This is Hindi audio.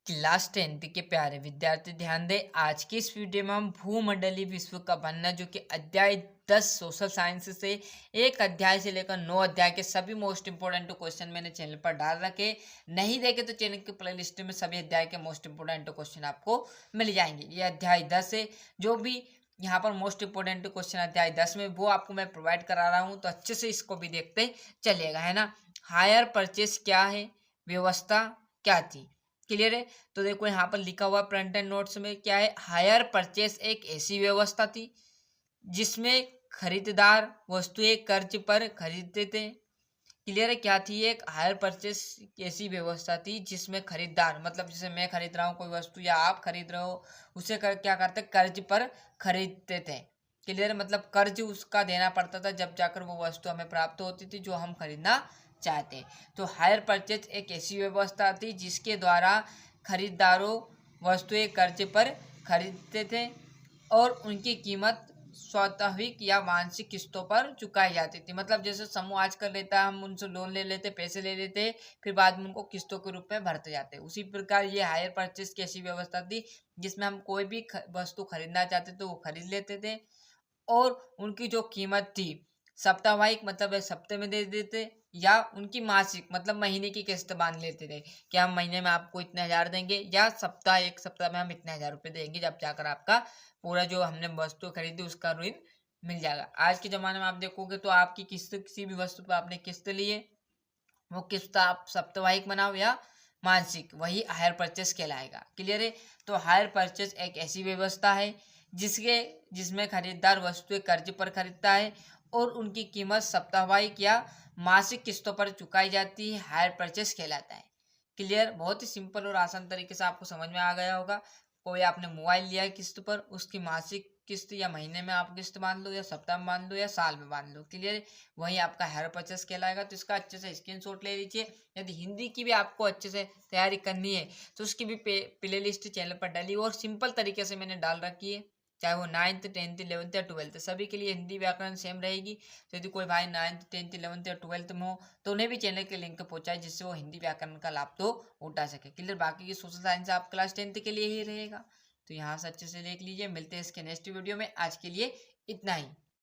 क्लास 10th के प्यारे विद्यार्थी ध्यान दें। आज की इस वीडियो में हम भूमंडलीय विश्व का बनना जो कि अध्याय 10 सोशल साइंस से एक अध्याय से लेकर 9 अध्याय के सभी मोस्ट इंपोर्टेंट क्वेश्चन मैंने चैनल पर डाल रखे। नहीं देखे तो चैनल की प्लेलिस्ट में सभी अध्याय के मोस्ट इंपोर्टेंट क्वेश्चन आपको मिल जाएंगे। ये अध्याय 10 है। जो भी यहाँ पर मोस्ट इंपोर्टेंट क्वेश्चन अध्याय 10 में वो आपको मैं प्रोवाइड करा रहा हूँ, तो अच्छे से इसको भी देखते चलिएगा, है ना। हायर परचेस क्या है, व्यवस्था क्या थी, क्लियर है। तो देखो यहाँ पर लिखा हुआ प्रिंट एंड नोट्स में क्या है। हायर परचेस एक ऐसी व्यवस्था थी जिसमें खरीदार वस्तुएं कर्ज पर खरीदते थे। क्लियर है, क्या थी। एक हायर परचेस ऐसी व्यवस्था थी जिसमें खरीदार, मतलब जैसे मैं खरीद रहा हूँ कोई वस्तु या आप खरीद रहे हो, उसे क्या करते, कर्ज पर खरीदते थे। क्लियर है, मतलब कर्ज उसका देना पड़ता था जब जाकर वो वस्तु हमें प्राप्त होती थी जो हम खरीदना चाहते हैं। तो हायर परचेज एक ऐसी व्यवस्था थी जिसके द्वारा खरीदारों वस्तुएं कर्ज पर खरीदते थे और उनकी कीमत स्वाभाविक या मानसिक किस्तों पर चुकाई जाती थी। मतलब जैसे समूह आजकल लेता है, हम उनसे लोन ले लेते, पैसे ले लेते, फिर बाद में उनको किस्तों के रूप में भरते जाते। उसी प्रकार ये हायर परचेज की ऐसी व्यवस्था थी जिसमें हम कोई भी वस्तु खरीदना चाहते थे वो खरीद लेते थे और उनकी जो कीमत थी साप्ताहिक, मतलब सप्ते में दे देते, या उनकी मासिक मतलब महीने की किस्त बांध लेते थे कि हम महीने में आपको इतने हजार देंगे, या सप्ताह एक सप्ताह में हम इतने हजार रुपये देंगे, जब जाकर आपका पूरा जो हमने वस्तु खरीदी उसका ऋण मिल जाएगा। आज के ज़माने में आप देखोगे तो आपकी किस्त, किसी भी वस्तु पर आपने किस्त लिए, वो किस्त आप साप्ताहिक बनाओ या मानसिक, वही हायर परचेस कहलाएगा। क्लियर है। तो हायर परचेस एक ऐसी व्यवस्था है जिसमें खरीदार वस्तुएं कर्ज पर खरीदता है और उनकी कीमत साप्ताहिक या मासिक किस्तों पर चुकाई जाती है, हायर परचेस कहलाता है। क्लियर, बहुत ही सिंपल और आसान तरीके से आपको समझ में आ गया होगा। कोई आपने मोबाइल लिया है किस्त पर, उसकी मासिक किस्त या महीने में आप किस्त बांध लो, या सप्ताह में बांध लो, या साल में बांध लो। क्लियर, वही आपका हायर परचेस कहलाएगा। तो इसका अच्छे से स्क्रीनशॉट ले लीजिए। यदि हिंदी की भी आपको अच्छे से तैयारी करनी है तो उसकी भी प्ले लिस्ट चैनल पर डाली और सिंपल तरीके से मैंने डाल रखी है, चाहे वो 9th 10th 11th या 12th, सभी के लिए हिंदी व्याकरण सेम रहेगी। तो यदि कोई भाई 9th 10th 11th या 12th में हो तो उन्हें भी चैनल के लिंक पहुंचाए जिससे वो हिंदी व्याकरण का लाभ तो उठा सके। क्लियर, बाकी की सोशल साइंस आप क्लास 10th के लिए ही रहेगा। तो यहाँ से अच्छे से देख लीजिए। मिलते हैं इसके नेक्स्ट वीडियो में। आज के लिए इतना ही।